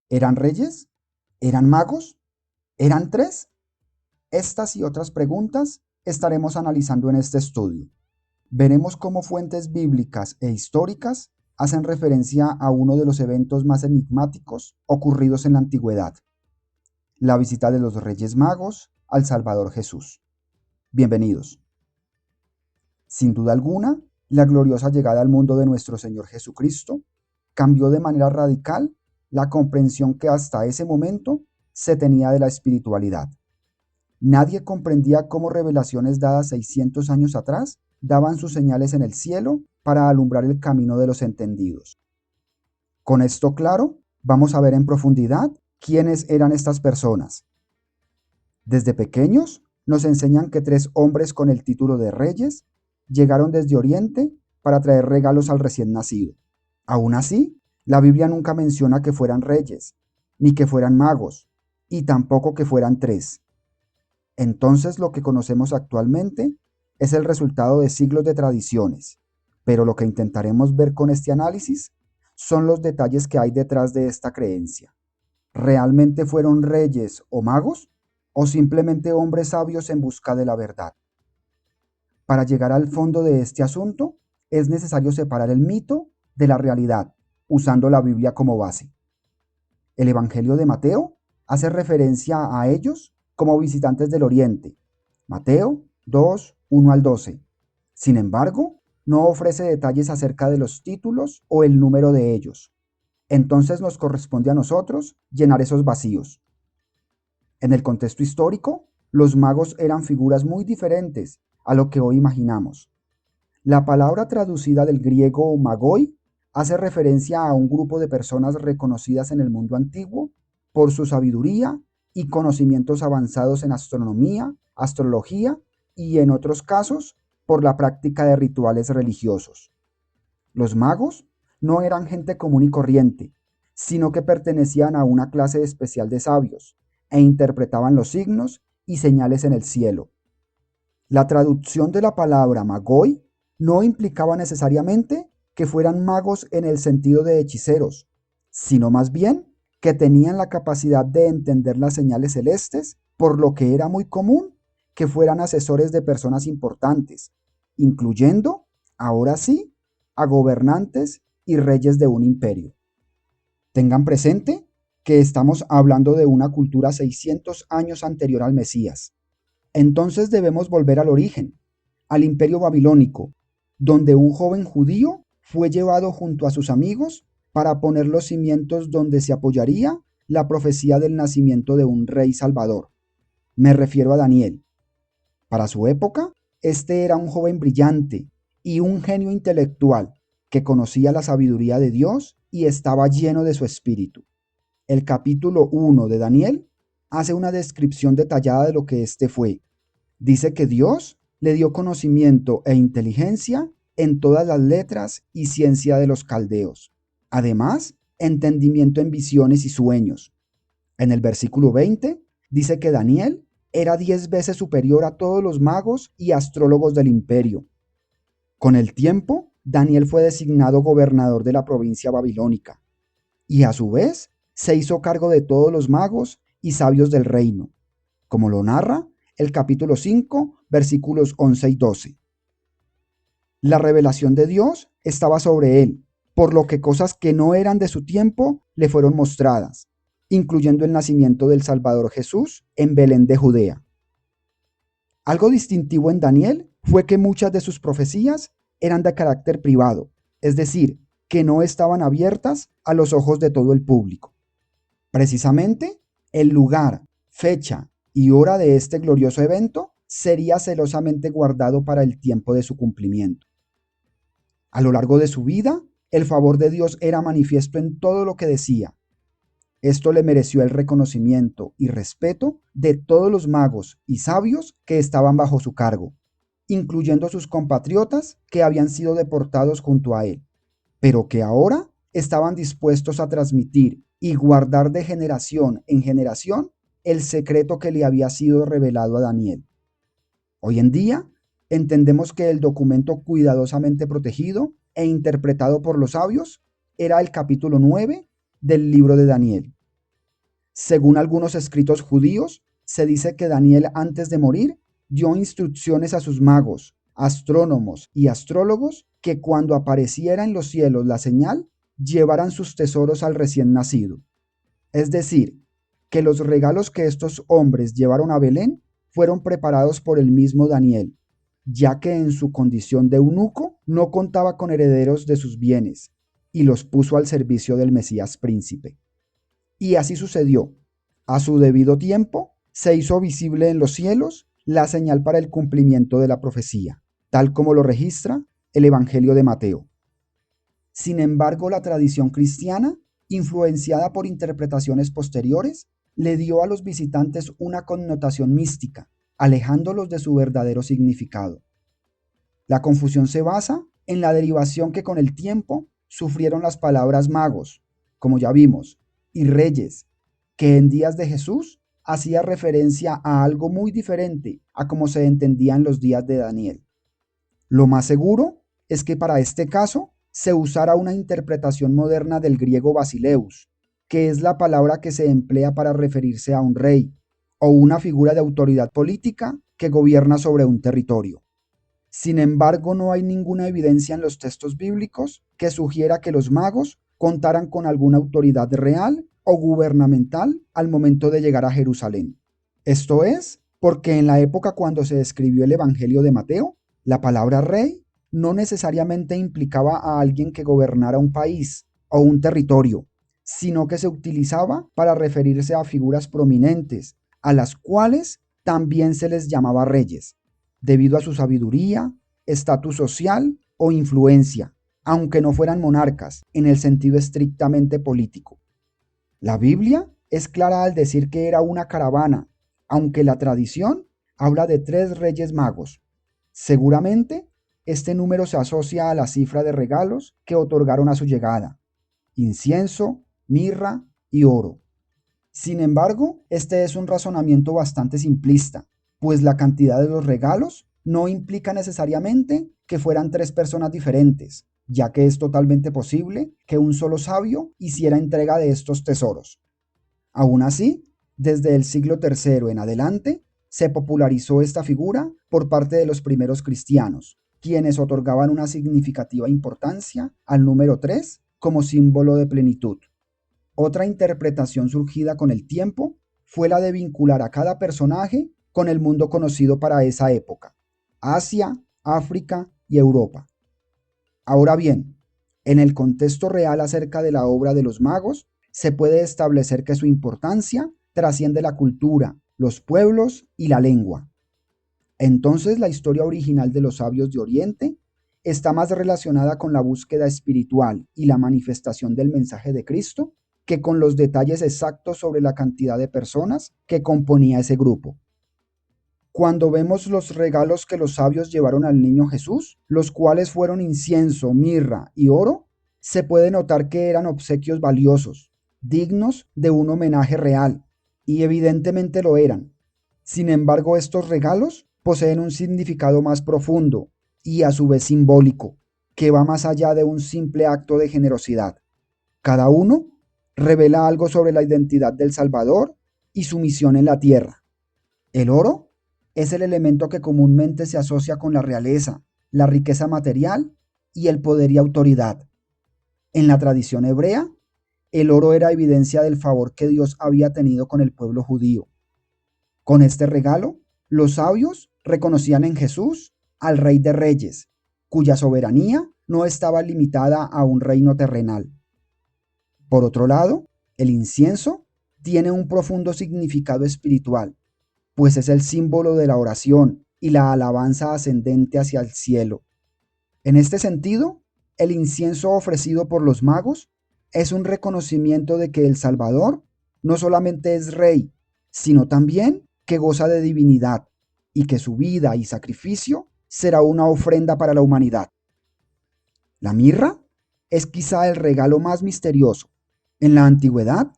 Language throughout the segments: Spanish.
¿Eran reyes? ¿Eran magos? ¿Eran tres? Estas y otras preguntas estaremos analizando en este estudio. Veremos cómo fuentes bíblicas e históricas hacen referencia a uno de los eventos más enigmáticos ocurridos en la antigüedad, la visita de los Reyes Magos al Salvador Jesús. Bienvenidos. Sin duda alguna, la gloriosa llegada al mundo de nuestro Señor Jesucristo cambió de manera radical la comprensión que hasta ese momento se tenía de la espiritualidad. Nadie comprendía cómo revelaciones dadas 600 años atrás daban sus señales en el cielo para alumbrar el camino de los entendidos. Con esto claro, vamos a ver en profundidad quiénes eran estas personas. Desde pequeños nos enseñan que tres hombres con el título de reyes llegaron desde Oriente para traer regalos al recién nacido. Aún así, la Biblia nunca menciona que fueran reyes, ni que fueran magos, y tampoco que fueran tres. Entonces lo que conocemos actualmente es el resultado de siglos de tradiciones, pero lo que intentaremos ver con este análisis son los detalles que hay detrás de esta creencia. ¿Realmente fueron reyes o magos? ¿O simplemente hombres sabios en busca de la verdad? Para llegar al fondo de este asunto, es necesario separar el mito de la realidad, usando la Biblia como base. El Evangelio de Mateo hace referencia a ellos como visitantes del Oriente. Mateo 2, 1 al 12. Sin embargo, no ofrece detalles acerca de los títulos o el número de ellos. Entonces nos corresponde a nosotros llenar esos vacíos. En el contexto histórico, los magos eran figuras muy diferentes a lo que hoy imaginamos. La palabra traducida del griego magoi hace referencia a un grupo de personas reconocidas en el mundo antiguo por su sabiduría y conocimientos avanzados en astronomía, astrología y, en otros casos, por la práctica de rituales religiosos. Los magos no eran gente común y corriente, sino que pertenecían a una clase especial de sabios e interpretaban los signos y señales en el cielo. La traducción de la palabra magoi no implicaba necesariamente que fueran magos en el sentido de hechiceros, sino más bien que tenían la capacidad de entender las señales celestes, por lo que era muy común que fueran asesores de personas importantes, incluyendo, ahora sí, a gobernantes y reyes de un imperio. Tengan presente que estamos hablando de una cultura 600 años anterior al Mesías. Entonces debemos volver al origen, al imperio babilónico, donde un joven judío fue llevado junto a sus amigos para poner los cimientos donde se apoyaría la profecía del nacimiento de un rey salvador. Me refiero a Daniel. Para su época, este era un joven brillante y un genio intelectual que conocía la sabiduría de Dios y estaba lleno de su espíritu. El capítulo 1 de Daniel hace una descripción detallada de lo que éste fue. Dice que Dios le dio conocimiento e inteligencia en todas las letras y ciencia de los caldeos. Además, entendimiento en visiones y sueños. En el versículo 20 dice que Daniel era 10 veces superior a todos los magos y astrólogos del imperio. Con el tiempo, Daniel fue designado gobernador de la provincia babilónica y a su vez se hizo cargo de todos los magos y sabios del reino, como lo narra el capítulo 5, versículos 11 y 12. La revelación de Dios estaba sobre él, por lo que cosas que no eran de su tiempo le fueron mostradas, incluyendo el nacimiento del Salvador Jesús en Belén de Judea. Algo distintivo en Daniel fue que muchas de sus profecías eran de carácter privado, es decir, que no estaban abiertas a los ojos de todo el público. Precisamente, el lugar, fecha y hora de este glorioso evento sería celosamente guardado para el tiempo de su cumplimiento. A lo largo de su vida, el favor de Dios era manifiesto en todo lo que decía. Esto le mereció el reconocimiento y respeto de todos los magos y sabios que estaban bajo su cargo, incluyendo sus compatriotas que habían sido deportados junto a él, pero que ahora estaban dispuestos a transmitir y guardar de generación en generación el secreto que le había sido revelado a Daniel. Hoy en día, entendemos que el documento cuidadosamente protegido e interpretado por los sabios era el capítulo 9 del libro de Daniel. Según algunos escritos judíos, se dice que Daniel, antes de morir, dio instrucciones a sus magos, astrónomos y astrólogos que cuando apareciera en los cielos la señal, llevaran sus tesoros al recién nacido. Es decir, que los regalos que estos hombres llevaron a Belén fueron preparados por el mismo Daniel, ya que en su condición de eunuco no contaba con herederos de sus bienes, y los puso al servicio del Mesías príncipe. Y así sucedió. A su debido tiempo se hizo visible en los cielos la señal para el cumplimiento de la profecía, tal como lo registra el Evangelio de Mateo. Sin embargo, la tradición cristiana, influenciada por interpretaciones posteriores, le dio a los visitantes una connotación mística, alejándolos de su verdadero significado. La confusión se basa en la derivación que con el tiempo sufrieron las palabras magos, como ya vimos, y reyes, que en días de Jesús hacía referencia a algo muy diferente a como se entendía en los días de Daniel. Lo más seguro es que para este caso se usara una interpretación moderna del griego basileus, que es la palabra que se emplea para referirse a un rey o una figura de autoridad política que gobierna sobre un territorio. Sin embargo, no hay ninguna evidencia en los textos bíblicos que sugiera que los magos contaran con alguna autoridad real o gubernamental al momento de llegar a Jerusalén. Esto es, porque en la época cuando se escribió el Evangelio de Mateo, la palabra rey no necesariamente implicaba a alguien que gobernara un país o un territorio, sino que se utilizaba para referirse a figuras prominentes, a las cuales también se les llamaba reyes, debido a su sabiduría, estatus social o influencia, aunque no fueran monarcas en el sentido estrictamente político. La Biblia es clara al decir que era una caravana, aunque la tradición habla de 3 reyes magos. Seguramente, este número se asocia a la cifra de regalos que otorgaron a su llegada: incienso, mirra y oro. Sin embargo, este es un razonamiento bastante simplista, pues la cantidad de los regalos no implica necesariamente que fueran 3 personas diferentes, ya que es totalmente posible que un solo sabio hiciera entrega de estos tesoros. Aún así, desde el siglo III en adelante, se popularizó esta figura por parte de los primeros cristianos, quienes otorgaban una significativa importancia al número 3 como símbolo de plenitud. Otra interpretación surgida con el tiempo fue la de vincular a cada personaje con el mundo conocido para esa época: Asia, África y Europa. Ahora bien, en el contexto real acerca de la obra de los magos, se puede establecer que su importancia trasciende la cultura, los pueblos y la lengua. Entonces, la historia original de los sabios de Oriente está más relacionada con la búsqueda espiritual y la manifestación del mensaje de Cristo que con los detalles exactos sobre la cantidad de personas que componía ese grupo. Cuando vemos los regalos que los sabios llevaron al niño Jesús, los cuales fueron incienso, mirra y oro, se puede notar que eran obsequios valiosos, dignos de un homenaje real, y evidentemente lo eran. Sin embargo, estos regalos poseen un significado más profundo y a su vez simbólico, que va más allá de un simple acto de generosidad. Cada uno revela algo sobre la identidad del Salvador y su misión en la tierra. El oro es el elemento que comúnmente se asocia con la realeza, la riqueza material y el poder y autoridad. En la tradición hebrea, el oro era evidencia del favor que Dios había tenido con el pueblo judío. Con este regalo, los sabios reconocían en Jesús al Rey de Reyes, cuya soberanía no estaba limitada a un reino terrenal. Por otro lado, el incienso tiene un profundo significado espiritual, pues es el símbolo de la oración y la alabanza ascendente hacia el cielo. En este sentido, el incienso ofrecido por los magos es un reconocimiento de que el Salvador no solamente es rey, sino también que goza de divinidad y que su vida y sacrificio será una ofrenda para la humanidad. La mirra es quizá el regalo más misterioso. En la antigüedad,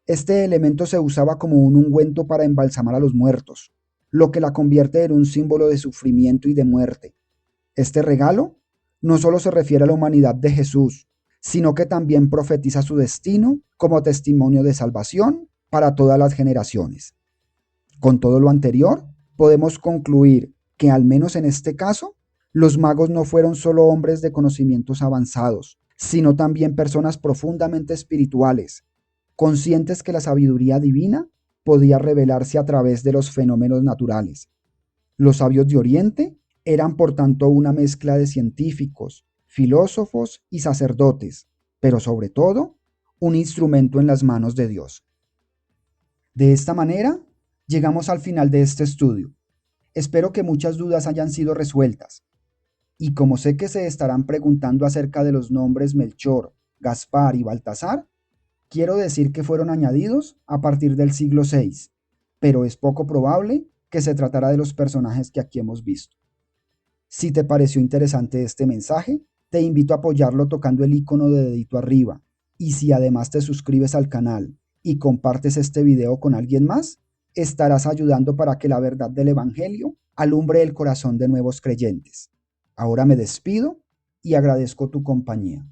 este elemento se usaba como un ungüento para embalsamar a los muertos, lo que la convierte en un símbolo de sufrimiento y de muerte. Este regalo no solo se refiere a la humanidad de Jesús, sino que también profetiza su destino como testimonio de salvación para todas las generaciones. Con todo lo anterior, podemos concluir que, al menos en este caso, los magos no fueron solo hombres de conocimientos avanzados, sino también personas profundamente espirituales, conscientes que la sabiduría divina podía revelarse a través de los fenómenos naturales. Los sabios de Oriente eran por tanto una mezcla de científicos, filósofos y sacerdotes, pero sobre todo un instrumento en las manos de Dios. De esta manera, llegamos al final de este estudio. Espero que muchas dudas hayan sido resueltas. Y como sé que se estarán preguntando acerca de los nombres Melchor, Gaspar y Baltasar, quiero decir que fueron añadidos a partir del siglo VI, pero es poco probable que se tratara de los personajes que aquí hemos visto. Si te pareció interesante este mensaje, te invito a apoyarlo tocando el icono de dedito arriba. Y si además te suscribes al canal y compartes este video con alguien más, estarás ayudando para que la verdad del Evangelio alumbre el corazón de nuevos creyentes. Ahora me despido y agradezco tu compañía.